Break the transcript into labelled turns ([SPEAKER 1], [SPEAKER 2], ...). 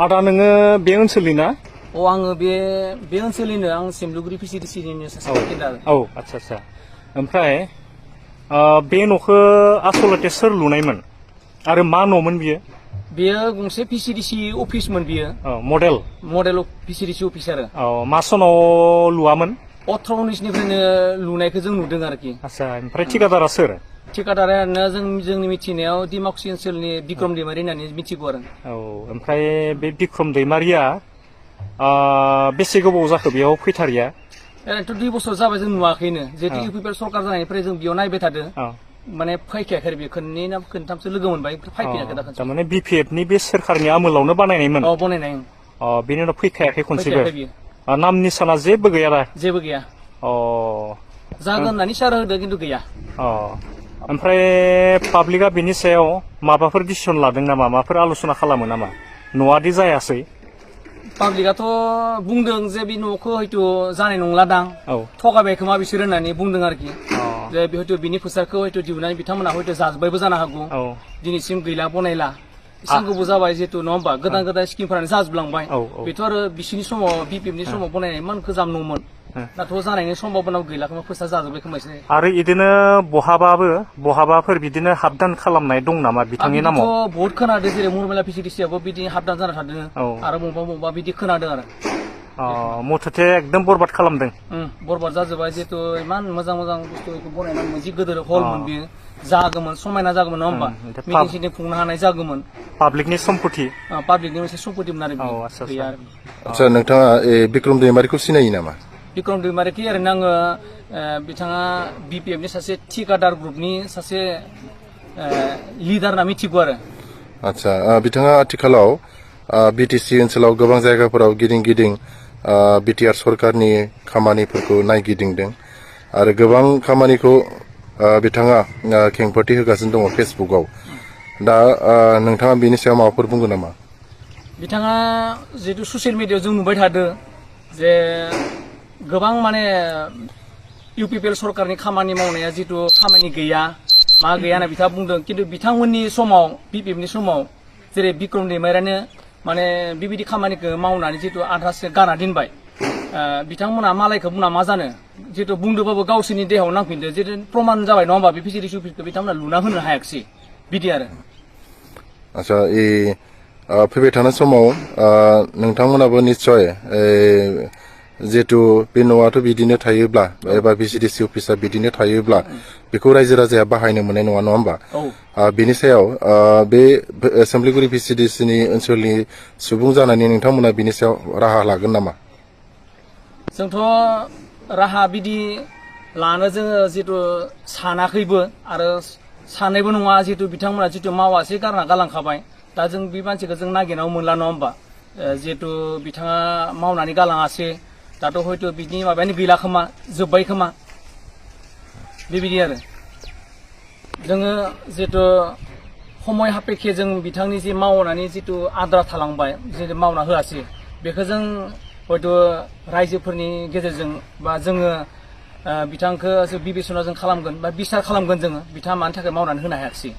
[SPEAKER 1] आदा नोङो बे ओनसोलनि ना?
[SPEAKER 2] अ आङो बे ओनसोलनिनो आं सिमलुगुरि पिसिडिसिनिनो सासे बासिन्दा।
[SPEAKER 1] औ आच्छा ओमफ्राय बे न'खौ आसलते सोर लुनायमोन आरो मा न'मोन बियो?
[SPEAKER 2] बेयो गंसे पिसिडिसि अफिसमोन बियो।
[SPEAKER 1] मडेल
[SPEAKER 2] पिसिडिसि अफिस आरो।
[SPEAKER 1] मा सनाव लुवामोन?
[SPEAKER 2] 18-19निफ्रायनो लुनायखौ जों नुदों आरोखि।
[SPEAKER 1] आच्छा ओमफ्राय ठिकादारा सोर?
[SPEAKER 2] ठिकादारा जोंनि मिथिनायाव डिमाकुसि ओनसोलनि बिक्रम दैमारि होननानै मिथिगौ आरो।
[SPEAKER 1] औ ओमफ्राय बे बिक्रम दैमारिया बेसे गोबाव जाखो बेयाव फैथारिया?
[SPEAKER 2] ओरैनोथ' 2 बोसोर जाबाय जों नुवाखैनो जिहेतु इउपिपिएल सरकार जानायनिफ्राय जों बेयाव नायबाय थादों माने फैखायाखै बे खननै ना खनथामसो लोगो मोनबाय फैफिनाखै दा खनसे।
[SPEAKER 1] थारमाने बिपिएफनि बे सोरखारनि आमोलावनो बानायनायमोन?
[SPEAKER 2] औ बानायनाय।
[SPEAKER 1] बेनि उनाव फैखायाखै खनसेबो? नाम निसाना जेबो गैया दा?
[SPEAKER 2] जेबो गैया। जागोन होननानै इसारा होदों खिन्थु गैया।
[SPEAKER 1] ओमफ्राय पाब्लिकआ बेनि सायाव माबाफोर डिसिसन लादों नामा माबाफोर आल'सना खालामो नामा न'आदि जायासै?
[SPEAKER 2] पाब्लिकआथ' बुंदों जे बे न'खौ हयथ' जानाय नंला दां थगायबाय खोमा बिसोर होननानै बुंदों आरोखि जे हयथ' बिनि फैसाखौ हयथ' दिहुननानै बिथांमोना हयथ' जाजोब्बायबो जानो हागौ दिनैसिम गैला बनायला एसेबां गोबाव जाबाय जिहेतु नङा होमबा गोदान स्किमफोरानो जाजोबलांबाय बेथ' आरो बिसोरनि समाव बिपिएफनि समाव बनायनाय इमान गोजाम न'मोन दाथ' जानायनि सम्भाबनाव गैला खोमा फैसा जाजोब्बाय खोमा एसे।
[SPEAKER 1] आरो इदिनो बहाबाफोर बिदिनो हाबदान खालामनाय दं नामा बिथांनि नामाव?
[SPEAKER 2] आंथ' बहुत खोनादों जेरै मुरमेला पिसिडिसियावबो बिदि हाबदान जाना थादों आरो बबेबा बिदि खोनादों आरो।
[SPEAKER 1] मथथे एकदम बरबाद खालामदों।
[SPEAKER 2] बरबाद जाजोब्बाय जिहेतु इमान मोजां बुस्थु बनायनानै मोनसे गिदिर हलमोन बेयो जागौमोन समायना जागौमोन नङा होमबा मिटिं सिटिं खुंनो हानाय जागौमोन।
[SPEAKER 1] पाब्लिकनि सम्पति?
[SPEAKER 2] पाब्लिकनि मोनसे सम्पतिमोन आरो बेयो।
[SPEAKER 3] आच्छा नोंथाङा बिक्रम दैमारिखौ सिनायो नामा?
[SPEAKER 2] बिक्रम दैमारिखौ ओरैनो आङो बिथाङा बिपिएफनि सासे ठिकादार ग्रुपनि सासे लिडार होनना मिथिगौ आरो।
[SPEAKER 3] आच्छा बिथाङा आथिखालाव बिटिसि ओनसोलाव गोबां जायगाफोराव गिदिं बिटिआर सरकारनि खामानिफोरखौ नायगिदिंदों आरो गोबां खामानिखौ बिथाङा खेंफोरथि होगासिनो दङ फेसबुकआव। दा नोंथाङा बेनि सायाव माबाफोर बुंगोन नामा?
[SPEAKER 2] बिथाङा जिहेतु ससियेल मिडियायाव जों नुबाय थादों जे गोबां माने इउपिपिएल सरकारनि खामानि मावनाया जितु खामानि गैया मा गैया होनना बिथाङा बुंदों खिन्थु बिथांमोननि समाव बिपिएफनि समाव जेरै बिक्रम दैमारियानो माने बेबायदि खामानिखौ मावनानै जितु आधासो गारना दोनबाय बिथांमोना मालायखौ बुंना मा जानो जितु बुंदोंबाबो गावसोरनि देहायाव नांफिनदों जितु प्रमान जाबाय नङा होमबा बे पिसिडिसि अफिसखौ बिथांमोना लुना होनो हायाखिसै बिदि आरो।
[SPEAKER 3] आच्छा फैबाय थानाय समाव नोंथांमोनाबो निस्सय जिहेतु बे न'आथ' बिदिनो थायोब्ला एबा पिसिडिसि अफिसा बिदिनो थायोब्ला बेखौ रायजो राजाया बाहायनो मोननाय नङा होमबा? बेनि सायाव बे सिमलिगुरि पिसिडिसिनि ओनसोलनि सुबुं जानानै नोंथांमोना बिनि सायाव राहा लागोन नामा?
[SPEAKER 2] जोंथ' राहा बिदि लानो जोङो जितु सानाखैबो आरो साननायबो नङा जितु बिथांमोना जितु मावासै गारना गालांखाबाय दा जों बे मानसिखौ जों नागिरनायाव मोनला नङा होमबा जिहेतु बिथाङा मावनानै गालाङासै दाथ' हयथ' बिनि माबायानो गैला खोमा जोब्बाय खोमा बेबायदि आरो। जोङो जितु समय सापेक्षे जों बिथांनि जि मावनानै जितु आद्रा थालांबाय जितु मावना होआसै बेखौ जों हयथ' रायजोफोरनि गेजेरजों बा जोङो बिथांखौ बिबेचना जों खालामगोन बा बिसार खालामगोन जोङो बिथाङा मानि थाखाय मावनानै होनो हायाखिसै।